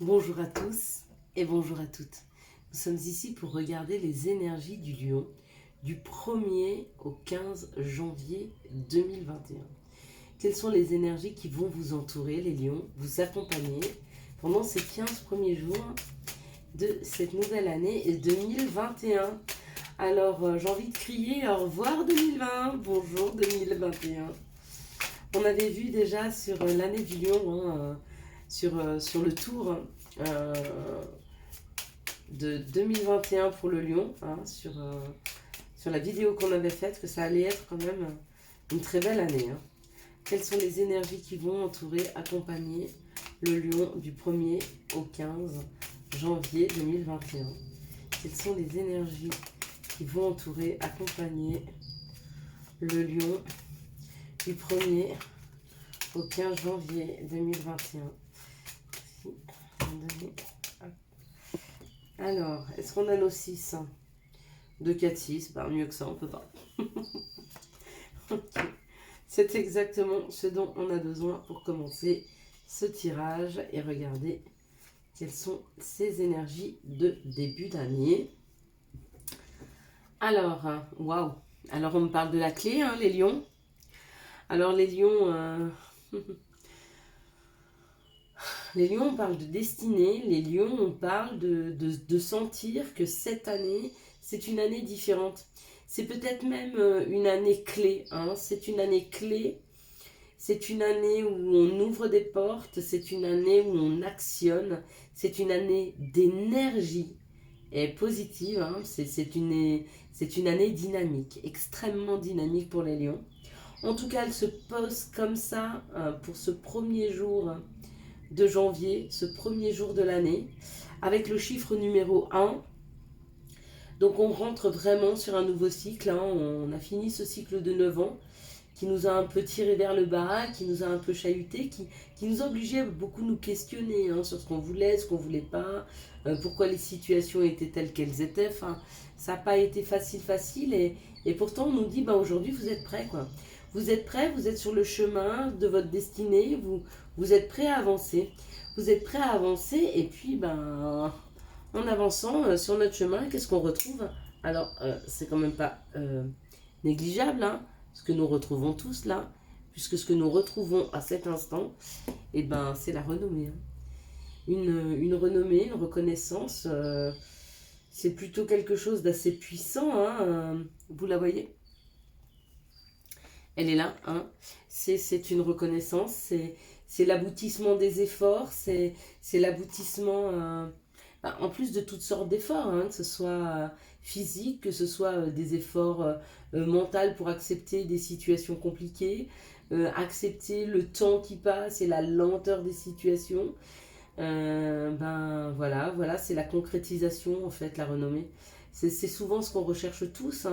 Bonjour à tous et bonjour à toutes. Nous sommes ici pour regarder les énergies du lion du 1er au 15 janvier 2021. Quelles sont les énergies qui vont vous entourer, les lions, vous accompagner pendant ces 15 premiers jours de cette nouvelle année 2021. Alors, j'ai envie de crier au revoir 2020, bonjour 2021. On avait vu déjà sur l'année du lion, sur le tour de 2021 pour le lion, sur la vidéo qu'on avait faite, que ça allait être quand même une très belle année. Quelles sont les énergies qui vont entourer, accompagner le lion du 1er au 15 janvier 2021? Quelles sont les énergies qui vont entourer, accompagner le lion du 1er au 15 janvier 2021? Alors, est-ce qu'on a nos 6 2, 4, 6, mieux que ça, on peut pas. Okay. C'est exactement ce dont on a besoin pour commencer ce tirage et regarder quelles sont ces énergies de début d'année. Alors, waouh! Alors, on me parle de la clé, les lions. Alors, les lions... Les lions, on parle de destinée. Les lions, on parle de sentir que cette année, c'est une année différente. C'est peut-être même une année clé. C'est une année clé. C'est une année où on ouvre des portes. C'est une année où on actionne. C'est une année d'énergie et positive. C'est une année dynamique, extrêmement dynamique pour les lions. En tout cas, elle se pose comme ça pour ce premier jour de janvier, ce premier jour de l'année, avec le chiffre numéro 1. Donc on rentre vraiment sur un nouveau cycle. On a fini ce cycle de 9 ans qui nous a un peu tiré vers le bas, qui nous a un peu chahuté, qui nous a obligé à beaucoup nous questionner sur ce qu'on voulait, ce qu'on voulait pas, pourquoi les situations étaient telles qu'elles étaient. Enfin, ça n'a pas été facile et pourtant on nous dit aujourd'hui vous êtes prêts quoi. Vous êtes prêts, vous êtes sur le chemin de votre destinée, vous êtes prêts à avancer. Vous êtes prêts à avancer et puis en avançant sur notre chemin, qu'est-ce qu'on retrouve? Alors, c'est quand même pas négligeable, ce que nous retrouvons tous là, puisque ce que nous retrouvons à cet instant, c'est la renommée. Une renommée, une reconnaissance, c'est plutôt quelque chose d'assez puissant, vous la voyez? Elle est là, c'est une reconnaissance, c'est l'aboutissement des efforts, c'est l'aboutissement, en plus de toutes sortes d'efforts, que ce soit physique, que ce soit des efforts mentaux pour accepter des situations compliquées, accepter le temps qui passe et la lenteur des situations. Voilà, c'est la concrétisation en fait, la renommée. C'est souvent ce qu'on recherche tous.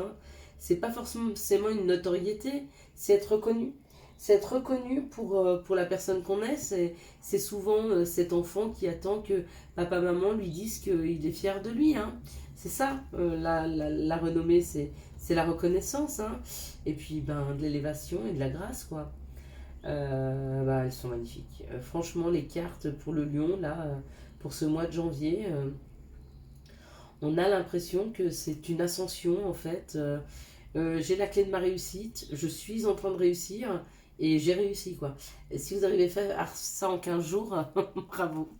C'est pas forcément une notoriété, c'est être reconnu. C'est être reconnu pour la personne qu'on est. C'est souvent cet enfant qui attend que papa, maman lui disent qu'il est fier de lui. C'est ça, la renommée, c'est la reconnaissance. Et puis de l'élévation et de la grâce, quoi. Elles sont magnifiques. Franchement, les cartes pour le lion, là, pour ce mois de janvier, on a l'impression que c'est une ascension, en fait. J'ai la clé de ma réussite, je suis en train de réussir et j'ai réussi, quoi. Et si vous arrivez à faire ça en 15 jours, bravo.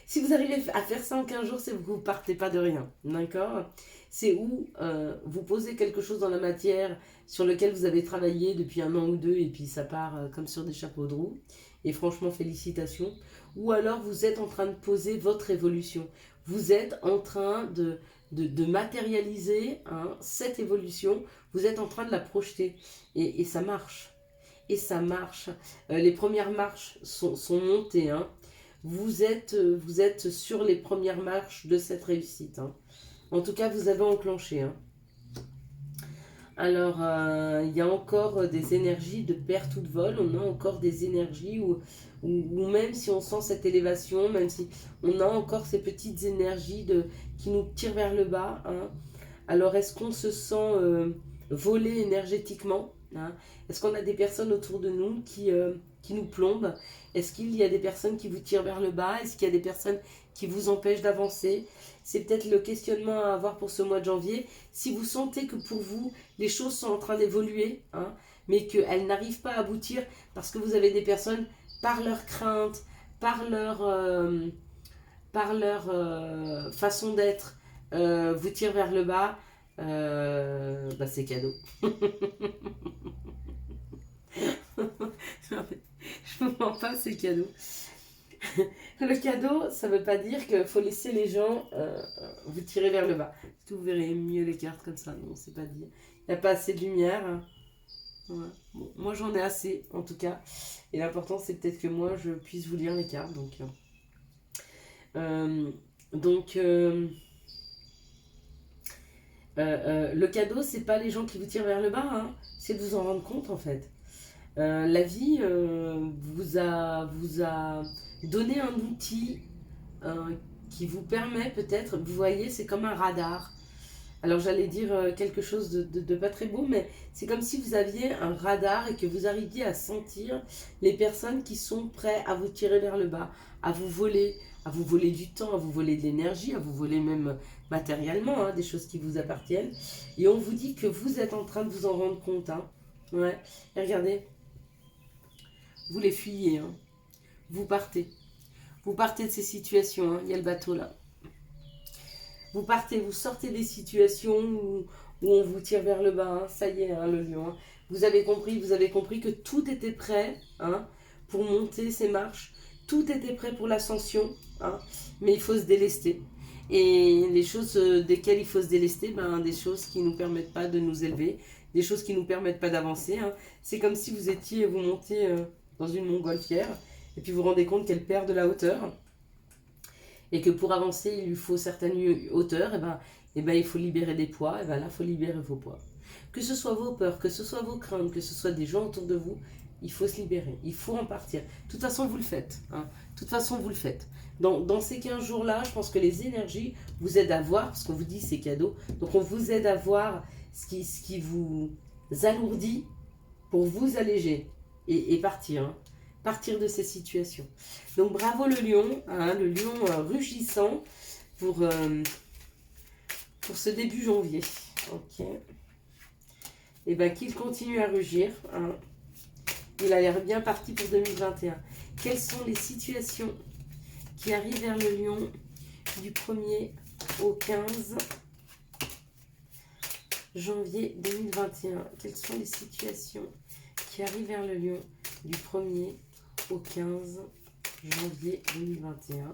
Si vous arrivez à faire ça en 15 jours, c'est que vous ne partez pas de rien, d'accord? C'est où vous posez quelque chose dans la matière sur lequel vous avez travaillé depuis 1 an ou 2 et puis ça part comme sur des chapeaux de roue. Et franchement, félicitations. Ou alors vous êtes en train de poser votre évolution. Vous êtes en train de matérialiser cette évolution. Vous êtes en train de la projeter. Et ça marche. Et ça marche. Les premières marches sont montées. Vous êtes sur les premières marches de cette réussite. En tout cas, vous avez enclenché. Alors, il y a encore des énergies de perte ou de vol. On a encore des énergies où même si on sent cette élévation, même si on a encore ces petites énergies qui nous tirent vers le bas. Alors, est-ce qu'on se sent volé énergétiquement? Est-ce qu'on a des personnes autour de nous qui nous plombent? Est-ce qu'il y a des personnes qui vous tirent vers le bas? Est-ce qu'il y a des personnes qui vous empêchent d'avancer? C'est peut-être le questionnement à avoir pour ce mois de janvier. Si vous sentez que pour vous, les choses sont en train d'évoluer, hein, mais qu'elles n'arrivent pas à aboutir parce que vous avez des personnes, par leur crainte, par leur façon d'être, vous tirent vers le bas, bah c'est cadeau. Je ne mens pas, c'est cadeau. Le cadeau, ça ne veut pas dire qu'il faut laisser les gens vous tirer vers le bas. Est-ce que vous verrez mieux les cartes comme ça? Non, c'est pas dit. Il n'y a pas assez de lumière. Ouais. Bon, moi, j'en ai assez, en tout cas. Et l'important, c'est peut-être que moi, je puisse vous lire les cartes. Donc, le cadeau, c'est pas les gens qui vous tirent vers le bas, hein, c'est de vous en rendre compte, en fait. La vie vous a donné un outil qui vous permet peut-être, vous voyez, c'est comme un radar. Alors j'allais dire quelque chose de pas très beau, mais c'est comme si vous aviez un radar et que vous arriviez à sentir les personnes qui sont prêtes à vous tirer vers le bas, à vous voler du temps, à vous voler de l'énergie, à vous voler même matériellement, hein, des choses qui vous appartiennent. Et on vous dit que vous êtes en train de vous en rendre compte. Hein. Ouais. Et regardez, vous les fuyez, hein. Vous partez. Vous partez de ces situations, hein. Il y a le bateau là. Vous partez, vous sortez des situations où on vous tire vers le bas, hein. Ça y est, hein, le lion. Hein. Vous avez compris que tout était prêt, hein, pour monter ces marches. Tout était prêt pour l'ascension, hein, mais il faut se délester. Et les choses desquelles il faut se délester, ben, des choses qui ne nous permettent pas de nous élever, des choses qui ne nous permettent pas d'avancer. Hein. C'est comme si vous montez dans une montgolfière et puis vous vous rendez compte qu'elle perd de la hauteur. Et que pour avancer, il lui faut certaines hauteurs, et ben, il faut libérer des poids, et ben là, il faut libérer vos poids. Que ce soit vos peurs, que ce soit vos craintes, que ce soit des gens autour de vous, il faut se libérer, il faut en partir. De toute façon, vous le faites. Hein. De toute façon, vous le faites. Dans ces 15 jours-là, je pense que les énergies vous aident à voir, parce qu'on vous dit c'est cadeau, donc on vous aide à voir ce qui vous alourdit pour vous alléger et partir. Hein. Partir de ces situations. Donc bravo le lion, hein, le lion rugissant pour ce début janvier. Ok. Et bien qu'il continue à rugir. Hein. Il a l'air bien parti pour 2021. Quelles sont les situations qui arrivent vers le lion du 1er au 15 janvier 2021? Quelles sont les situations qui arrivent vers le lion du 1er au 15 janvier 2021.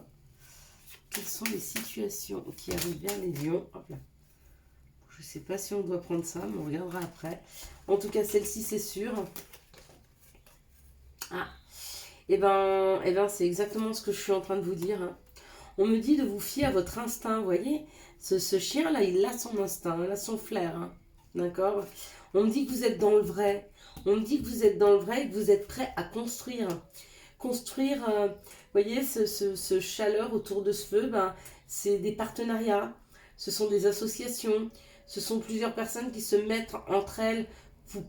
Quelles sont les situations qui arrivent vers les lions? Hop là. Je ne sais pas si on doit prendre ça, mais on regardera après. En tout cas, celle-ci, c'est sûr. Ah, et ben c'est exactement ce que je suis en train de vous dire. Hein. On me dit de vous fier à votre instinct, vous voyez. Ce chien-là, il a son instinct, il a son flair. Hein. D'accord? On me dit que vous êtes dans le vrai. On me dit que vous êtes dans le vrai et que vous êtes prêt à construire. Construire, vous voyez, ce chaleur autour de ce feu, ben, c'est des partenariats, ce sont des associations, ce sont plusieurs personnes qui se mettent entre elles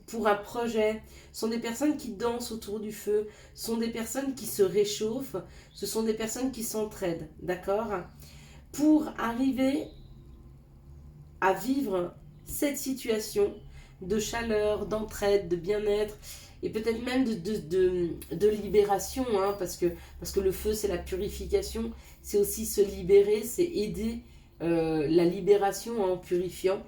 pour un projet. Ce sont des personnes qui dansent autour du feu, ce sont des personnes qui se réchauffent, ce sont des personnes qui s'entraident, d'accord? Pour arriver à vivre cette situation de chaleur, d'entraide, de bien-être et peut-être même de libération, hein, parce que le feu c'est la purification, c'est aussi se libérer, c'est aider la libération en purifiant.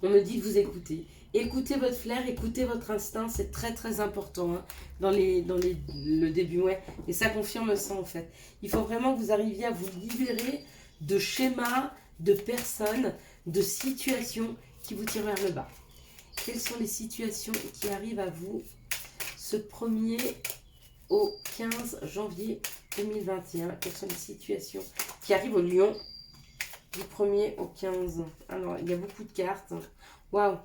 On me dit de vous écouter. Écoutez votre flair, écoutez votre instinct, c'est très très important hein, dans le début, ouais. Et ça confirme ça en fait. Il faut vraiment que vous arriviez à vous libérer de schémas, de personnes, de situations qui vous tirent vers le bas. Quelles sont les situations qui arrivent à vous ce 1er au 15 janvier 2021? Quelles sont les situations qui arrivent au lion du 1er au 15? Alors, il y a beaucoup de cartes. Waouh!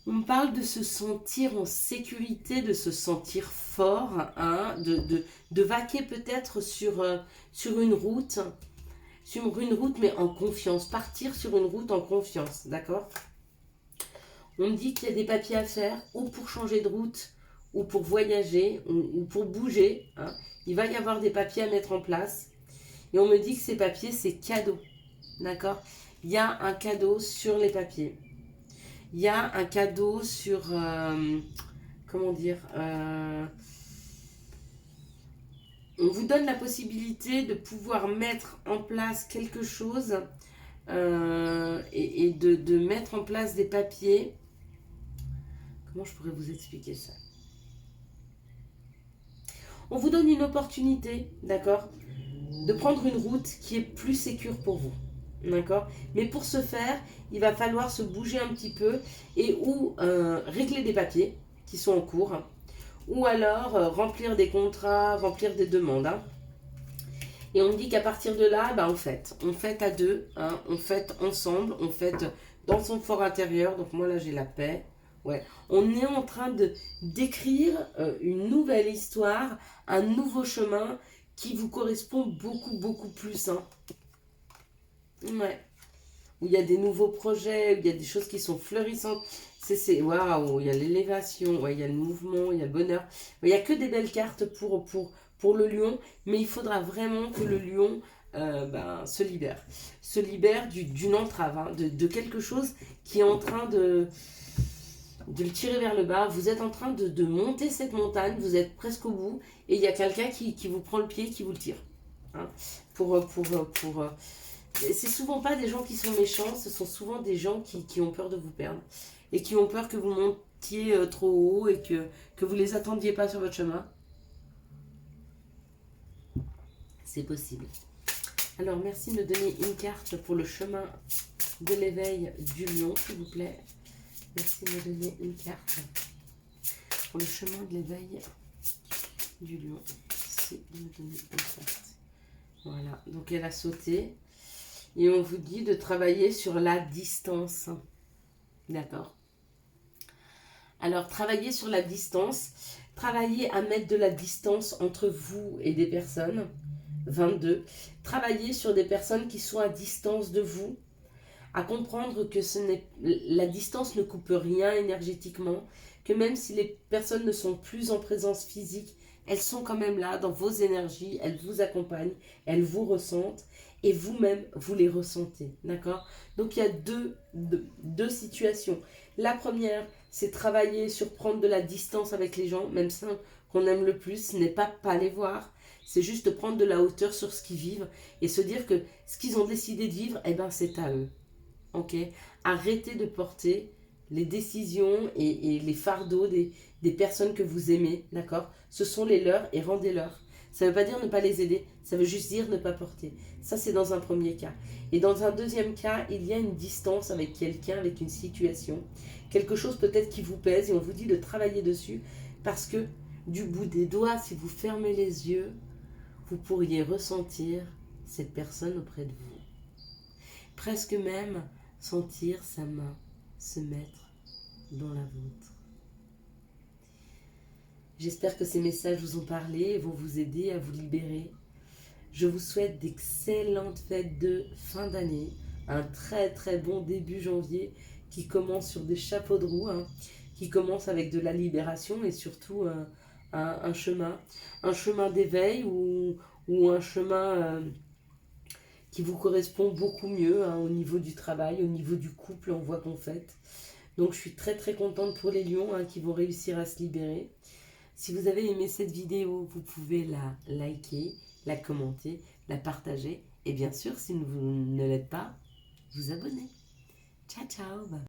On me parle de se sentir en sécurité, de se sentir fort, hein, de vaquer peut-être sur une route, mais en confiance. Partir sur une route en confiance, d'accord? On me dit qu'il y a des papiers à faire, ou pour changer de route, ou pour voyager ou pour bouger, hein, il va y avoir des papiers à mettre en place. Et on me dit que ces papiers, c'est cadeau. D'accord? Il y a un cadeau sur les papiers. Il y a un cadeau sur... comment dire on vous donne la possibilité de pouvoir mettre en place quelque chose et de mettre en place des papiers. Comment je pourrais vous expliquer ça? On vous donne une opportunité, d'accord, de prendre une route qui est plus sécure pour vous. D'accord? Mais pour ce faire, il va falloir se bouger un petit peu et ou régler des papiers qui sont en cours, hein, ou alors remplir des contrats, remplir des demandes. Hein. Et on me dit qu'à partir de là, bah, on fête à deux, hein, on fête ensemble, on fête dans son fort intérieur. Donc moi là j'ai la paix. Ouais. On est en train de d'écrire une nouvelle histoire, un nouveau chemin qui vous correspond beaucoup plus. Hein. Ouais. Où il y a des nouveaux projets, où il y a des choses qui sont fleurissantes. Waouh, il y a l'élévation, ouais, il y a le mouvement, il y a le bonheur. Il n'y a que des belles cartes pour le lion, mais il faudra vraiment que le lion se libère. Se libère d'une entrave, hein, de quelque chose qui est en train de le tirer vers le bas. Vous êtes en train de monter cette montagne, vous êtes presque au bout, et il y a quelqu'un qui vous prend le pied, qui vous le tire. Hein, c'est souvent pas des gens qui sont méchants, ce sont souvent des gens qui ont peur de vous perdre et qui ont peur que vous montiez trop haut et que vous les attendiez pas sur votre chemin. C'est possible. Alors, merci de me donner une carte pour le chemin de l'éveil du lion, s'il vous plaît. Merci de me donner une carte pour le chemin de l'éveil du lion. C'est de me donner une carte. Voilà, donc elle a sauté. Et on vous dit de travailler sur la distance. D'accord? Alors, travailler sur la distance. Travailler à mettre de la distance entre vous et des personnes. 22. Travailler sur des personnes qui sont à distance de vous. À comprendre que la distance ne coupe rien énergétiquement. Que même si les personnes ne sont plus en présence physique, elles sont quand même là dans vos énergies. Elles vous accompagnent. Elles vous ressentent. Et vous-même, vous les ressentez, d'accord? Donc, il y a deux situations. La première, c'est travailler sur prendre de la distance avec les gens, même ceux qu'on aime le plus, ce n'est pas les voir. C'est juste prendre de la hauteur sur ce qu'ils vivent et se dire que ce qu'ils ont décidé de vivre, eh ben, c'est à eux, ok? Arrêtez de porter les décisions et les fardeaux des personnes que vous aimez, d'accord? Ce sont les leurs et rendez-leur. Ça ne veut pas dire ne pas les aider, ça veut juste dire ne pas porter. Ça, c'est dans un premier cas. Et dans un deuxième cas, il y a une distance avec quelqu'un, avec une situation. Quelque chose peut-être qui vous pèse et on vous dit de travailler dessus parce que du bout des doigts, si vous fermez les yeux, vous pourriez ressentir cette personne auprès de vous. Presque même sentir sa main se mettre dans la vôtre. J'espère que ces messages vous ont parlé et vont vous aider à vous libérer. Je vous souhaite d'excellentes fêtes de fin d'année, un très bon début janvier qui commence sur des chapeaux de roue, hein, qui commence avec de la libération et surtout un chemin d'éveil ou un chemin qui vous correspond beaucoup mieux hein, au niveau du travail, au niveau du couple, on voit qu'on fête. Donc je suis très contente pour les lions hein, qui vont réussir à se libérer. Si vous avez aimé cette vidéo, vous pouvez la liker, la commenter, la partager et bien sûr, si vous ne l'êtes pas, vous abonner. Ciao